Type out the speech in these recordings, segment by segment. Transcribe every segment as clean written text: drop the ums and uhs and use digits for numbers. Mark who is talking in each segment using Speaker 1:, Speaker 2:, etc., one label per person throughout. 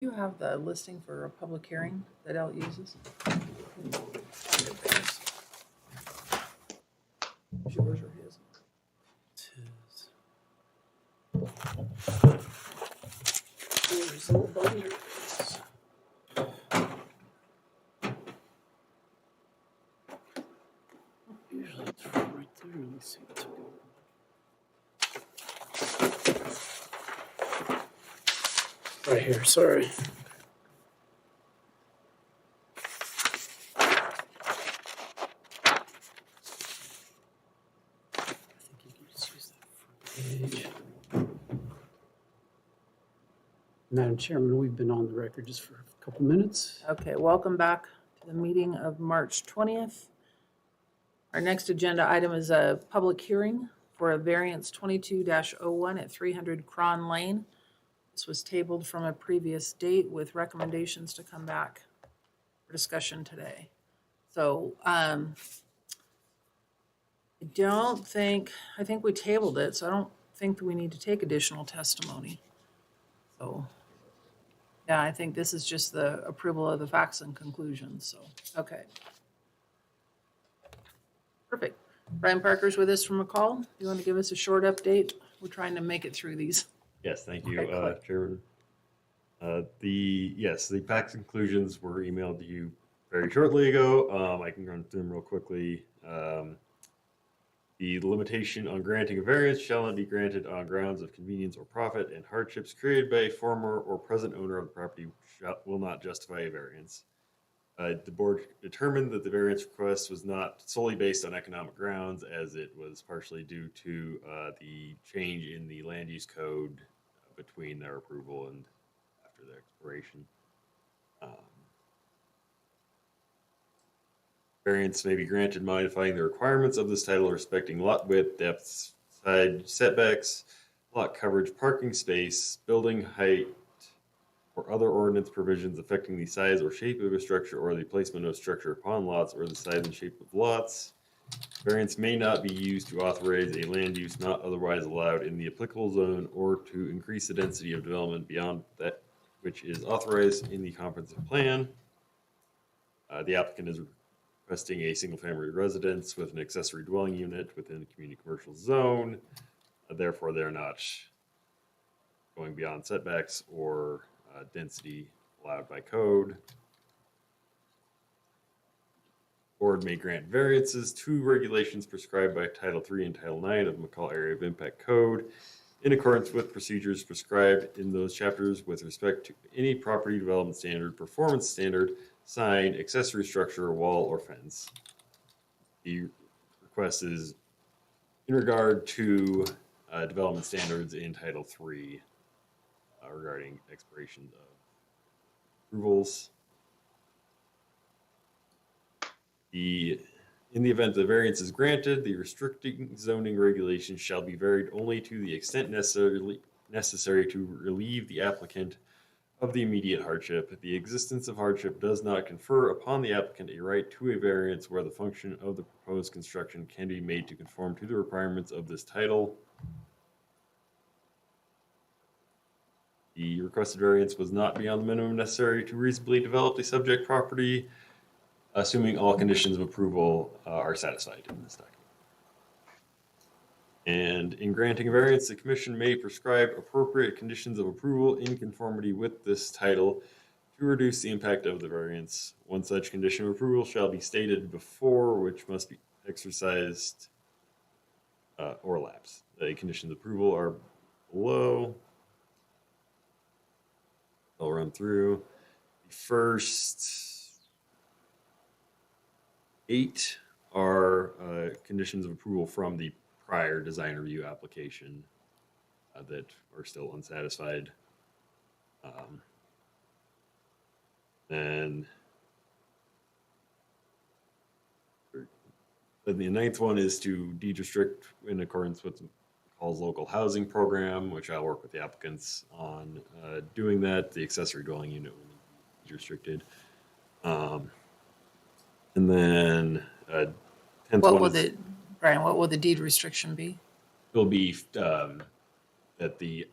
Speaker 1: You have the listing for a public hearing that L uses? Yours or his? Yours, little buddy, or his?
Speaker 2: Usually it's right there. Let me see what's going on. Right here, sorry. I think you can just use that front page. Madam Chairman, we've been on the record just for a couple minutes.
Speaker 1: Okay, welcome back to the meeting of March 20th. Our next agenda item is a public hearing for a variance 22-01 at 300 Cron Lane. This was tabled from a previous date with recommendations to come back for discussion today. So, I think we tabled it, so I don't think that we need to take additional testimony. So, yeah, I think this is just the approval of the facts and conclusions, so, okay. Perfect. Brian Parker's with us from McCall. You want to give us a short update? We're trying to make it through these.
Speaker 3: Yes, thank you,
Speaker 1: Okay, quick.
Speaker 3: Chairman. The facts and conclusions were emailed to you very shortly ago. I can run through them real quickly. The limitation on granting a variance shall not be granted on grounds of convenience or profit, and hardships created by a former or present owner of the property will not justify a variance. The board determined that the variance request was not solely based on economic grounds, as it was partially due to the change in the land use code between their approval and after their expiration. Variance may be granted modifying the requirements of this title respecting lot width, depth, side setbacks, lot coverage, parking space, building height, or other ordinance provisions affecting the size or shape of a structure or the placement of structure upon lots or the size and shape of lots. Variance may not be used to authorize a land use not otherwise allowed in the applicable zone or to increase the density of development beyond that which is authorized in the comprehensive plan. The applicant is requesting a single-family residence with an accessory dwelling unit within a community commercial zone. Therefore, they're not going beyond setbacks or density allowed by code. Board may grant variances to regulations prescribed by Title III and Title IX of McCall Area of Impact Code in accordance with procedures prescribed in those chapters with respect to any property development standard, performance standard, sign, accessory structure, wall, or fence. The request is in regard to development standards in Title III regarding expiration of approvals. In the event the variance is granted, the restricting zoning regulations shall be varied only to the extent necessary to relieve the applicant of the immediate hardship. The existence of hardship does not confer upon the applicant a right to a variance where the function of the proposed construction can be made to conform to the requirements of this title. The requested variance was not beyond the minimum necessary to reasonably develop the subject property, assuming all conditions of approval are satisfied in this document. And in granting a variance, the commission may prescribe appropriate conditions of approval in conformity with this title to reduce the impact of the variance. One such condition of approval shall be stated before, which must be exercised or lapse. The conditions of approval are below. I'll run through. The first 8 are conditions of approval from the prior design review application that are still unsatisfied. And the 9th one is to deed restrict in accordance with McCall's local housing program, which I'll work with the applicants on doing that. The accessory dwelling unit will be deed restricted. And then 10th
Speaker 1: What
Speaker 3: one
Speaker 1: will Brian, what will the deed restriction be?
Speaker 3: will be that the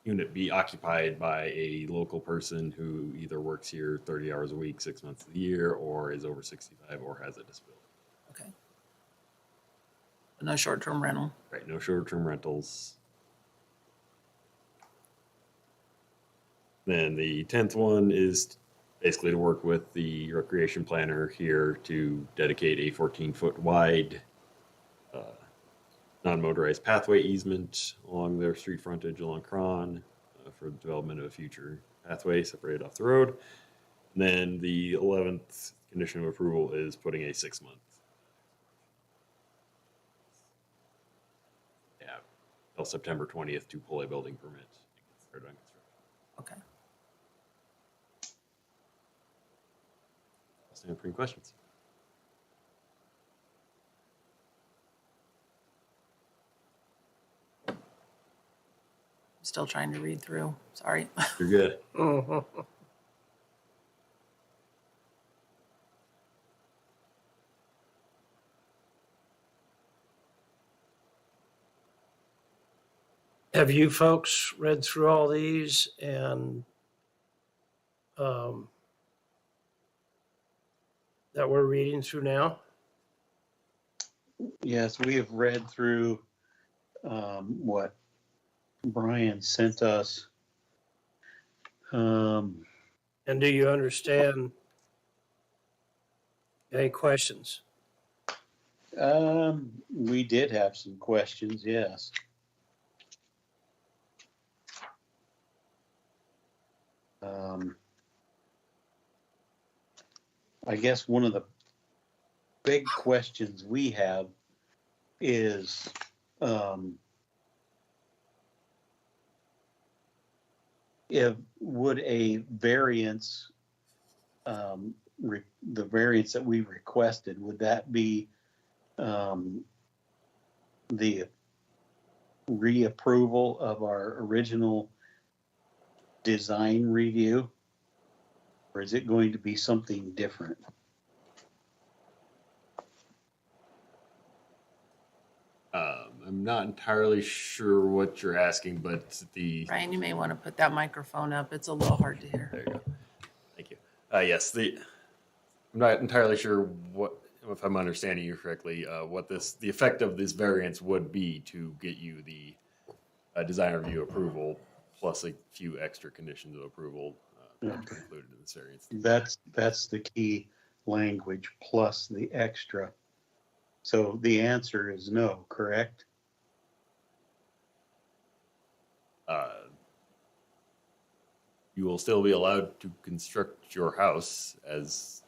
Speaker 3: unit be occupied by a local person who either works here 30 hours a week, 6 months of the year, or is over 65 or has a disability.
Speaker 1: Okay. No short-term rental.
Speaker 3: Right, no short-term rentals. Then the 10th one is basically to work with the recreation planner here to dedicate a 14-foot wide non-motorized pathway easement along their street frontage along Cron for the development of a future pathway separated off the road. And then the 11th condition of approval is putting a 6-month. Yeah, till September 20th to pull a building permit and get started on construction.
Speaker 1: Okay.
Speaker 3: I'll stand for any questions.
Speaker 1: Still trying to read through. Sorry.
Speaker 3: You're good.
Speaker 4: Have you folks read through all these and that we're reading through now?
Speaker 5: Yes, we have read through what Brian sent us.
Speaker 4: And do you understand any questions?
Speaker 5: We did have some questions, yes. I guess one of the big questions we have is if would a variance, the variance that we requested, would that be the reapproval of our original design review? Or is it going to be something different?
Speaker 3: I'm not entirely sure what you're asking, but the
Speaker 1: Ryan, you may want to put that microphone up. It's a little hard to hear.
Speaker 3: there you go. Thank you. Yes, I'm not entirely sure what, if I'm understanding you correctly, what the effect of this variance would be to get you the design review approval plus a few extra conditions of approval that are included in this variance.
Speaker 5: That's the key language, plus the extra. So the answer is no, correct?
Speaker 3: You will still be allowed to construct your house as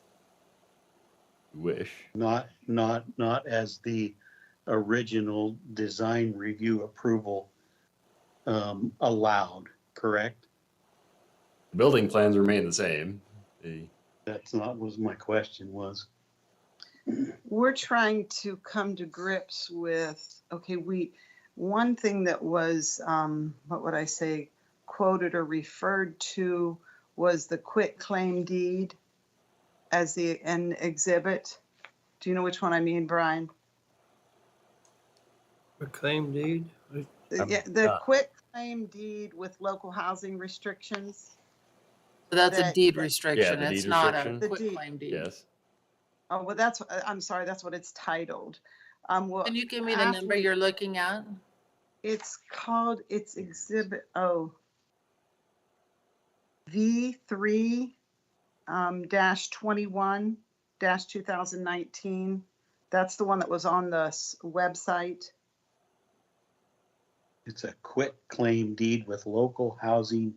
Speaker 3: you wish.
Speaker 5: Not as the original design review approval allowed, correct?
Speaker 3: The building plans remain the same.
Speaker 5: That's not what my question was.
Speaker 6: We're trying to come to grips with, okay, one thing that was, what would I say, quoted or referred to was the quit claim deed as an exhibit. Do you know which one I mean, Brian?
Speaker 4: A claim deed?
Speaker 6: Yeah, the quit claim deed with local housing restrictions.
Speaker 1: So that's a
Speaker 6: That-
Speaker 1: deed
Speaker 6: that-
Speaker 1: restriction.
Speaker 3: Yeah, the
Speaker 1: It's
Speaker 3: deed
Speaker 1: not
Speaker 3: restriction.
Speaker 1: a
Speaker 6: The
Speaker 1: quit
Speaker 6: deed.
Speaker 1: claim deed.
Speaker 3: Yes.
Speaker 6: Oh, well, I'm sorry, that's what it's titled. Well,
Speaker 1: Can you give me the
Speaker 6: after
Speaker 1: number you're looking at?
Speaker 6: It's exhibit V3 -21 -2019. That's the one that was on the website.
Speaker 5: It's a quit claim deed with local housing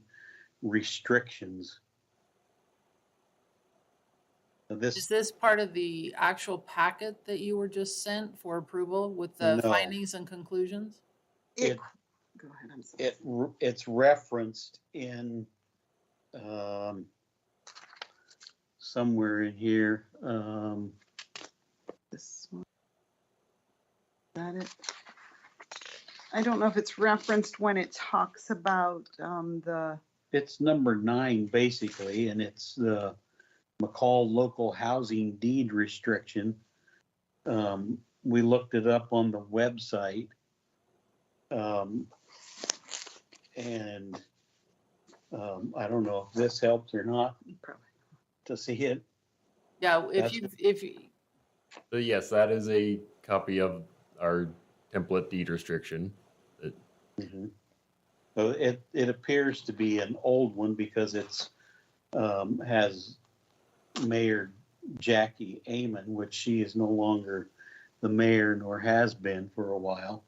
Speaker 5: restrictions. So
Speaker 1: Is
Speaker 5: this,
Speaker 1: this part of the actual packet that you were just sent for approval with the
Speaker 5: No.
Speaker 1: findings and conclusions?
Speaker 5: It-
Speaker 6: Go ahead, I'm sorry.
Speaker 5: it's referenced in somewhere in here.
Speaker 6: This one. Is that it? I don't know if it's referenced when it talks about the,
Speaker 5: It's number 9, basically, and it's the McCall local housing deed restriction. We looked it up on the website. And I don't know if this helps or not
Speaker 6: Probably.
Speaker 5: to see it.
Speaker 1: Yeah,
Speaker 5: That's-
Speaker 1: if you,
Speaker 3: So yes, that is a copy of our template deed restriction.
Speaker 5: Mhm. So it appears to be an old one because it's, has Mayor Jackie Amon, which she is no longer the mayor nor has been for a while.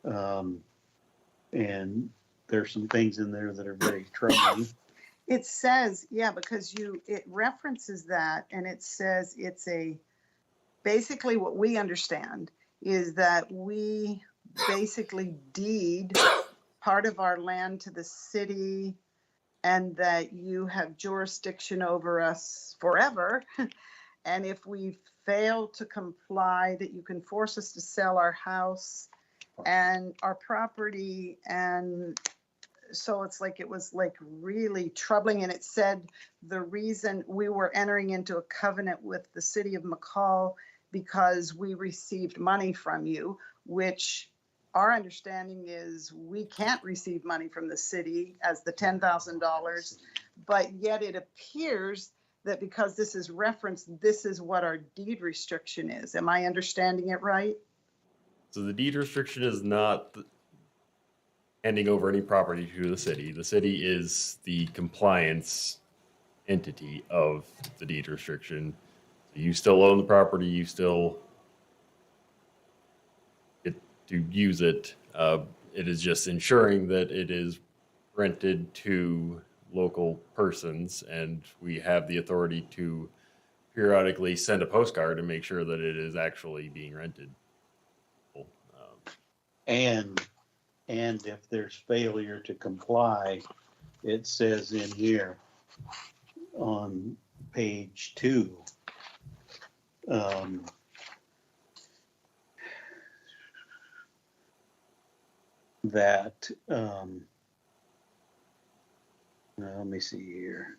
Speaker 5: And there's some things in there that are very troubling.
Speaker 6: It says, yeah, because it references that and it says it's basically what we understand is that we basically deed part of our land to the city and that you have jurisdiction over us forever. And if we fail to comply, that you can force us to sell our house and our property. And so it's like, it was like really troubling. And it said the reason we were entering into a covenant with the city of McCall because we received money from you, which our understanding is we can't receive money from the city as the $10,000, but yet it appears that because this is referenced, this is what our deed restriction is. Am I understanding it right?
Speaker 3: So the deed restriction is not handing over any property to the city. The city is the compliance entity of the deed restriction. So you still own the property, you still get to use it. It is just ensuring that it is rented to local persons, and we have the authority to periodically send a postcard and make sure that it is actually being rented.
Speaker 5: And if there's failure to comply, it says in here on page 2, that, now let me see here.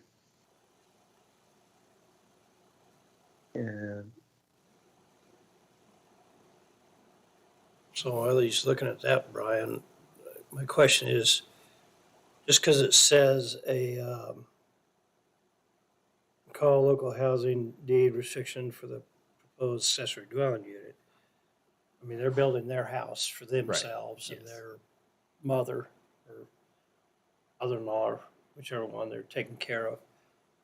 Speaker 4: So while he's looking at that, Brian, my question is, just because it says call local housing deed restriction for the proposed accessory dwelling unit, I mean, they're building their house for themselves and
Speaker 3: yes.
Speaker 4: their mother or mother-in-law, or whichever one they're taking care of.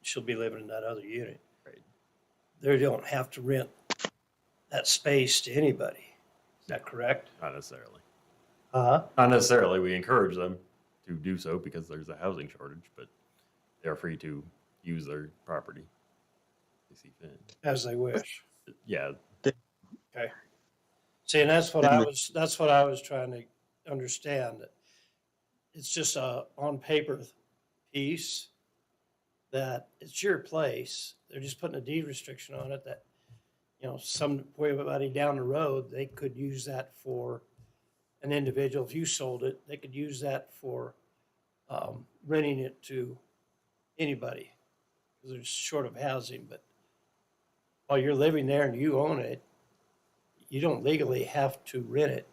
Speaker 4: She'll be living in that other unit.
Speaker 3: Right.
Speaker 4: They don't have to rent that space to anybody. Is that correct?
Speaker 3: Not necessarily.
Speaker 4: Uh-huh.
Speaker 3: Not necessarily. We encourage them to do so because there's a housing shortage, but they're free to use their property. They see fit.
Speaker 4: As they wish.
Speaker 3: Yeah,
Speaker 4: Okay. See, and that's what I was trying to understand. That it's just a on paper piece that it's your place. They're just putting a deed restriction on it that, you know, somebody down the road, they could use that for an individual. If you sold it, they could use that for renting it to anybody because they're short of housing. But while you're living there and you own it, you don't legally have to rent it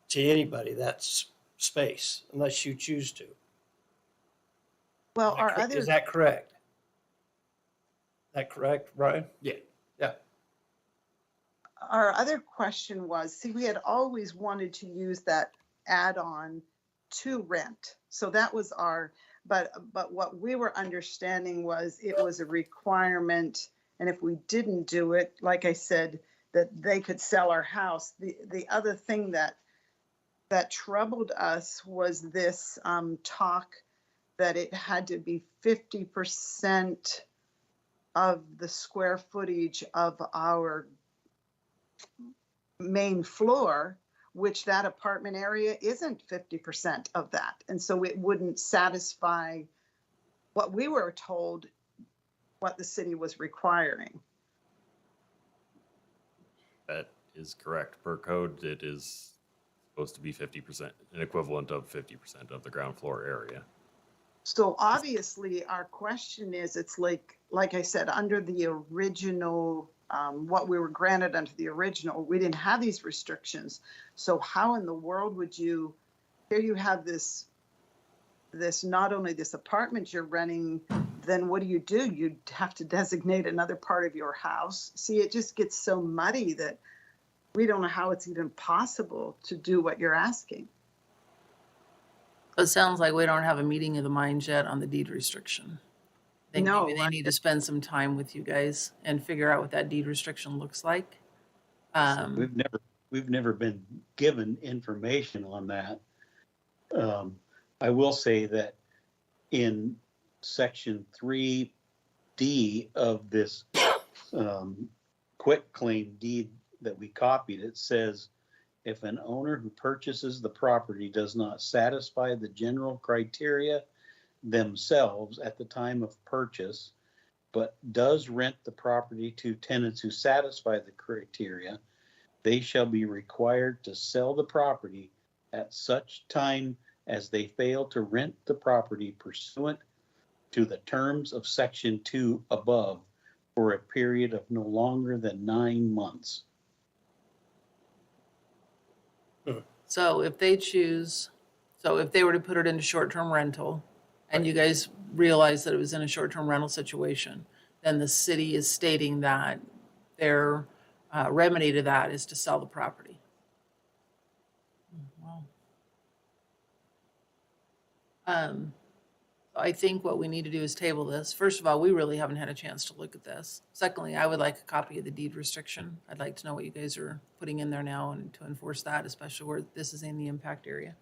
Speaker 4: to anybody, that's space, unless you choose to.
Speaker 6: Well, our other,
Speaker 4: Is that correct? That correct, Brian?
Speaker 3: yeah.
Speaker 4: Yeah.
Speaker 6: our other question was, see, we had always wanted to use that add-on to rent. So that was but what we were understanding was it was a requirement. And if we didn't do it, like I said, that they could sell our house. The other thing that troubled us was this talk that it had to be 50% of the square footage of our main floor, which that apartment area isn't 50% of that. And so it wouldn't satisfy what we were told, what the city was requiring.
Speaker 3: That is correct. Per code, it is supposed to be 50%, an equivalent of 50% of the ground floor area.
Speaker 6: So obviously our question is, it's like I said, under the original, what we were granted under the original, we didn't have these restrictions. So how in the world would here you have this this, not only this apartment you're renting, then what do? You'd have to designate another part of your house. See, it just gets so muddy that we don't know how it's even possible to do what you're asking.
Speaker 1: It sounds like we don't have a meeting of the minds yet on the deed restriction. I think
Speaker 6: No,
Speaker 1: maybe they need to spend some time with you guys and figure out what that deed restriction looks like.
Speaker 5: We've never been given information on that. I will say that in section 3D of this quit claim deed that we copied, it says, if an owner who purchases the property does not satisfy the general criteria themselves at the time of purchase, but does rent the property to tenants who satisfy the criteria, they shall be required to sell the property at such time as they fail to rent the property pursuant to the terms of section 2 above for a period of no longer than 9 months.
Speaker 1: So if they were to put it into short-term rental and you guys realize that it was in a short-term rental situation, then the city is stating that their remedy to that is to sell the property. Wow. I think what we need to do is table this. First of all, we really haven't had a chance to look at this. Secondly, I would like a copy of the deed restriction. I'd like to know what you guys are putting in there now and to enforce that, especially where this is in the impact area.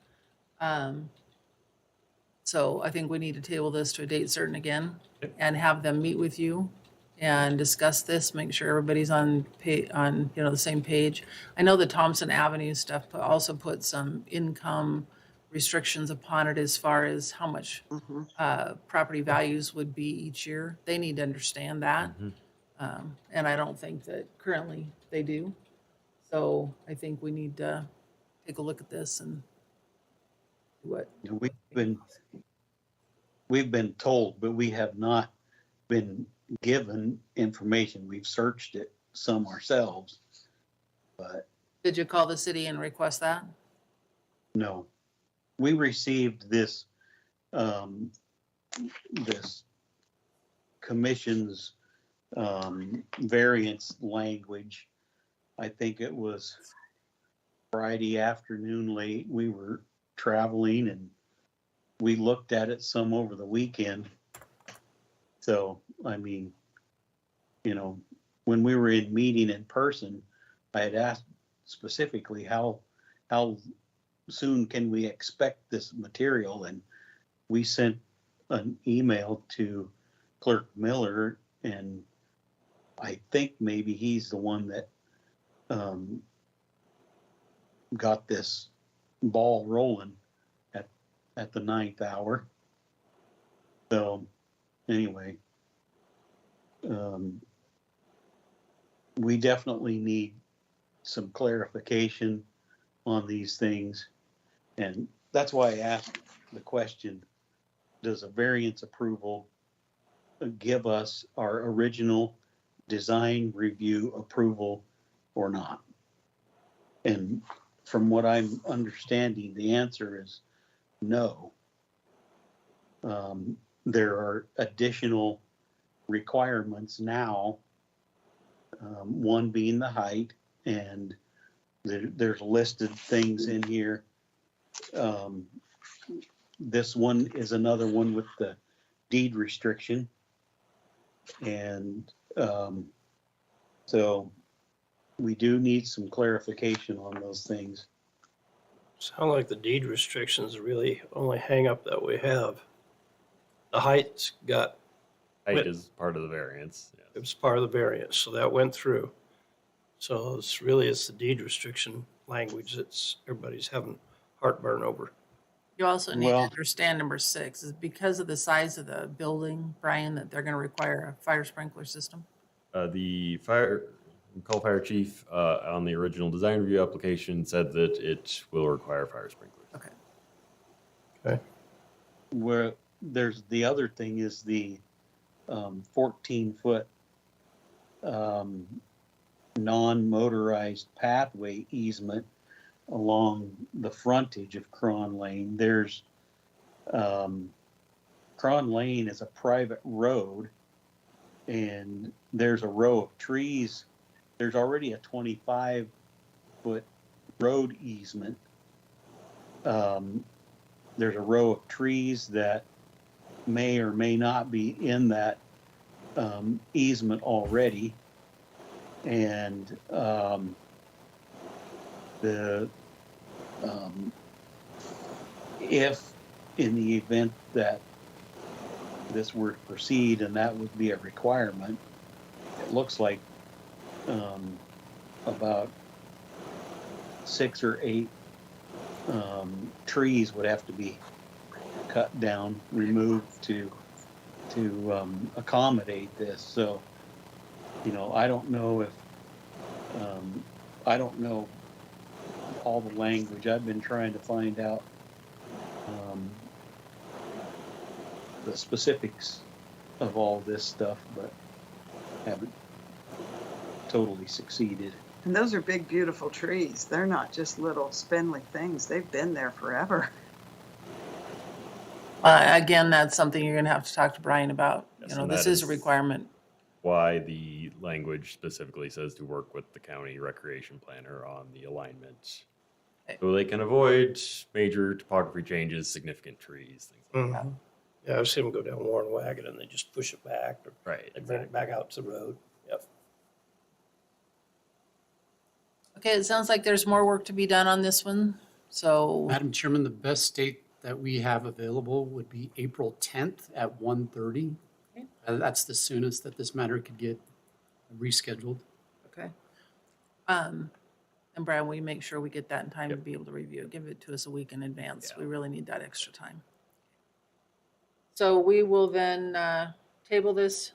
Speaker 1: So I think we need to table this to a date certain again and have them meet with you and discuss this, make sure everybody's on the same page. I know the Thompson Avenue stuff also put some income restrictions upon it as far as how much property values would be each year. They need to understand that. And I don't think that currently they do. So I think we need to take a look at this and do what.
Speaker 5: We've been told, but we have not been given information. We've searched it some ourselves, but
Speaker 1: Did you call the city and request that?
Speaker 5: no. We received this this commission's variance language. I think it was Friday afternoon late. We were traveling and we looked at it some over the weekend. So, I mean, when we were in meeting in person, I had asked specifically how soon can we expect this material? And we sent an email to Clerk Miller, and I think maybe he's the one that got this ball rolling at the 9th hour. So anyway, we definitely need some clarification on these things. And that's why I asked the question, does a variance approval give us our original design review approval or not? And from what I'm understanding, the answer is no. There are additional requirements now, one being the height, and there's listed things in here. This one is another one with the deed restriction. And so we do need some clarification on those things.
Speaker 4: Sound like the deed restrictions are really only hang up that we have. The height's got,
Speaker 3: Height is part of the variance.
Speaker 4: it
Speaker 3: Yes.
Speaker 4: was part of the variance, so that went through. So it's the deed restriction language that's everybody's having heartburn over.
Speaker 1: You also need to
Speaker 5: Well-
Speaker 1: understand number 6 is because of the size of the building, Brian, that they're going to require a fire sprinkler system.
Speaker 3: The call fire chief on the original design review application said that it will require fire sprinklers.
Speaker 1: Okay.
Speaker 4: Okay.
Speaker 5: Where there's the other thing is the 14-foot non-motorized pathway easement along the frontage of Cron Lane. There's Cron Lane is a private road, and there's a row of trees. There's already a 25-foot road easement. There's a row of trees that may or may not be in that easement already. And if in the event that this were to proceed and that would be a requirement, it looks like about 6 or 8 trees would have to be cut down, removed to accommodate this. So, I don't know if I don't know all the language. I've been trying to find out the specifics of all this stuff, but haven't totally succeeded.
Speaker 6: And those are big, beautiful trees. They're not just little spindly things. They've been there forever.
Speaker 1: Again, that's something you're gonna have to talk to Brian about.
Speaker 3: Yes, and
Speaker 1: This
Speaker 3: that
Speaker 1: is a
Speaker 3: is-
Speaker 1: requirement.
Speaker 3: Why the language specifically says to work with the county recreation planner on the alignment.
Speaker 1: Okay.
Speaker 3: So they can avoid major topography changes, significant trees, things like that.
Speaker 4: Yeah, I've seen them go down Warren Wagon and they just push it back, or
Speaker 3: Right.
Speaker 4: they bring it back out to the road. Yep.
Speaker 1: Okay, it sounds like there's more work to be done on this one, so,
Speaker 2: Madam Chairman, the best date that we have available would be April 10th at 1:30.
Speaker 1: Okay.
Speaker 2: That's the soonest that this matter could get rescheduled.
Speaker 1: okay. And Brian, will you make sure we get that in time to be able to review it? Give it to us a week in advance.
Speaker 3: Yeah.
Speaker 1: We really need that extra time. So we will then table this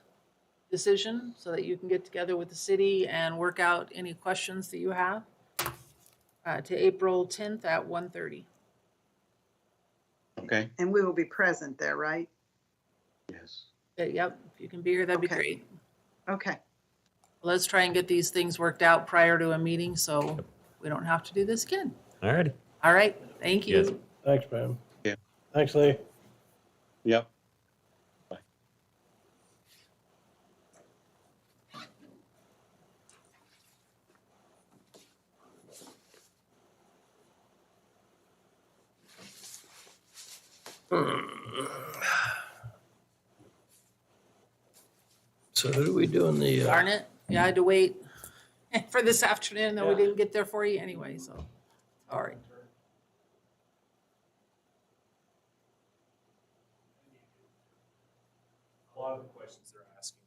Speaker 1: decision so that you can get together with the city and work out any questions that you have to April 10th at 1:30.
Speaker 5: Okay?
Speaker 6: And we will be present there, right?
Speaker 5: Yes.
Speaker 1: Yep, if you can be here, that'd be
Speaker 6: Okay.
Speaker 1: great.
Speaker 6: Okay.
Speaker 1: Let's try and get these things worked out prior to a meeting so we don't have to do this again.
Speaker 3: All righty.
Speaker 1: All right, thank you.
Speaker 3: Yes.
Speaker 4: Thanks, man.
Speaker 5: Yeah.
Speaker 4: Thanks, Lee.
Speaker 5: Yep.
Speaker 4: So who do we do in the,
Speaker 1: Darn it, you had to wait for this afternoon, though we
Speaker 4: Yeah.
Speaker 1: didn't get there for you anyway, so, all right.
Speaker 7: A lot of the questions they're asking.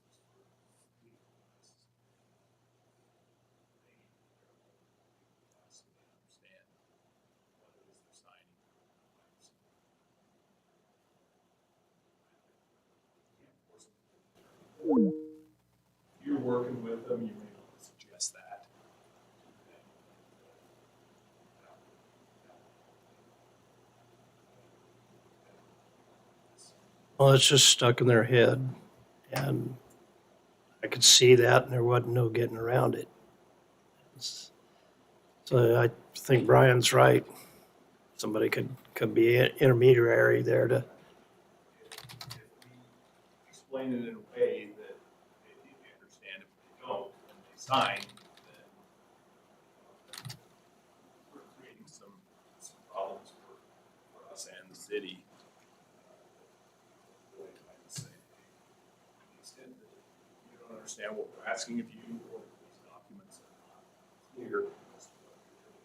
Speaker 7: If you're working with them, you may want to suggest that.
Speaker 4: well, it's just stuck in their head. And I could see that and there wasn't no getting around it. So I think Brian's right. Somebody could be an intermediary there to,
Speaker 7: Explain it in a way that they understand. If they don't, and they sign, then we're creating some problems for us and the city. Really trying to say, to the extent that you don't understand what we're asking of you, or these documents are not clear as to what you're doing,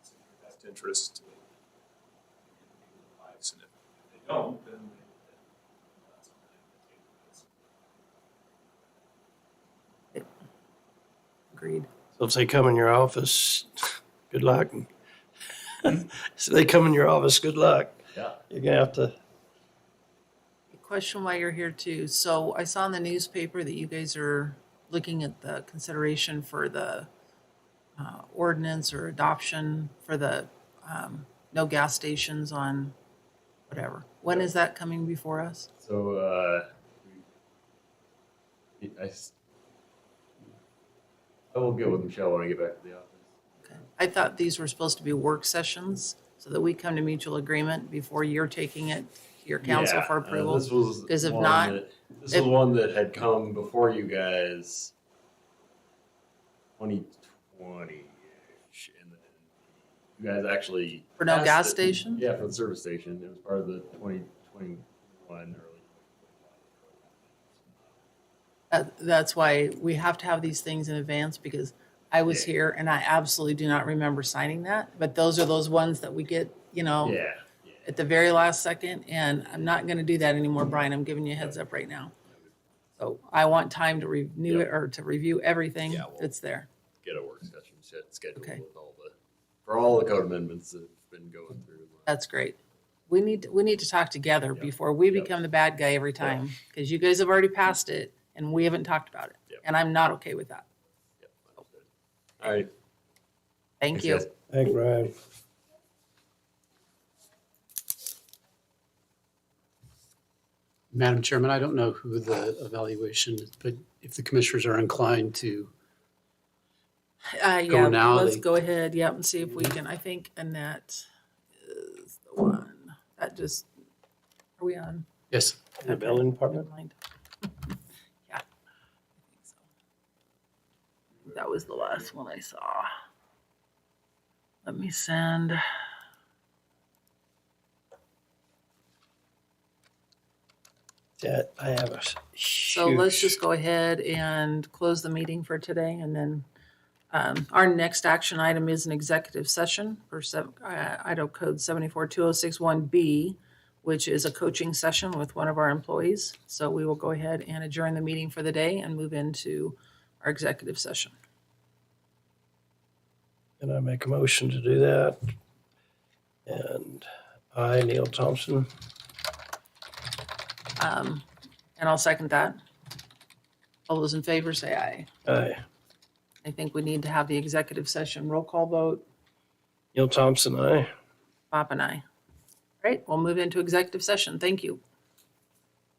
Speaker 7: it's in your best interest to give people advice, and if they don't, then that's when they take this.
Speaker 1: Agreed.
Speaker 4: so if they come in your office, good luck. So they come in your office, good luck.
Speaker 3: Yeah.
Speaker 4: You're gonna have to,
Speaker 1: Question while you're here too. So I saw in the newspaper that you guys are looking at the consideration for the ordinance or adoption for the no gas stations on whatever. When is that coming before us?
Speaker 3: So, I will get with Michelle when I get back to the office.
Speaker 1: Okay. I thought these were supposed to be work sessions, so that we come to mutual agreement before you're taking it to your council
Speaker 3: Yeah,
Speaker 1: for approval?
Speaker 3: This was
Speaker 1: 'Cause if
Speaker 3: one
Speaker 1: not,
Speaker 3: this
Speaker 1: if-
Speaker 3: was one that had come before you guys 2020-ish, and then you guys actually
Speaker 1: For no
Speaker 3: passed
Speaker 1: gas
Speaker 3: it.
Speaker 1: station?
Speaker 3: Yeah, for the service station. It was part of the 2021 early.
Speaker 1: That's why we have to have these things in advance, because I was
Speaker 3: Yeah.
Speaker 1: here and I absolutely do not remember signing that. But those are those ones that we get,
Speaker 3: Yeah.
Speaker 1: at the very last second, and I'm not gonna do that anymore, Brian. I'm giving you a heads up right now. So I want time to renew it, or to review everything
Speaker 3: Yeah, well-
Speaker 1: that's there.
Speaker 3: Get a work session scheduled
Speaker 1: Okay.
Speaker 3: with all the code amendments that have been going through.
Speaker 1: That's great. We need to talk together
Speaker 3: Yep.
Speaker 1: before we
Speaker 3: Yep.
Speaker 1: become the bad guy every time, because you guys have already passed it and we haven't talked about it.
Speaker 3: Yep.
Speaker 1: And I'm not okay with that.
Speaker 3: Yep, understood. All right.
Speaker 1: Thank
Speaker 3: Thanks,
Speaker 1: you.
Speaker 3: guys.
Speaker 4: Thank you, Brian.
Speaker 2: Madam Chairman, I don't know who the evaluation is, but if the commissioners are inclined to,
Speaker 1: Yeah,
Speaker 2: now,
Speaker 1: let's
Speaker 2: they-
Speaker 1: go ahead, yep, and see if we can, I think Annette is the one. That just, are we on?
Speaker 2: yes,
Speaker 4: The building department?
Speaker 1: Never mind. Yeah. I think so. That was the last one I saw. Let me send.
Speaker 4: Yeah, I have a
Speaker 1: So let's
Speaker 4: huge-
Speaker 1: just go ahead and close the meeting for today, and then our next action item is an executive session for Idaho Code 742061B, which is a coaching session with one of our employees. So we will go ahead and adjourn the meeting for the day and move into our executive session.
Speaker 4: Can I make a motion to do that? And I, Neil Thompson.
Speaker 1: And I'll second that. All those in favor say aye.
Speaker 4: Aye.
Speaker 1: I think we need to have the executive session roll call vote.
Speaker 4: Neil Thompson, aye.
Speaker 1: Bob and I. Right, we'll move into executive session. Thank you.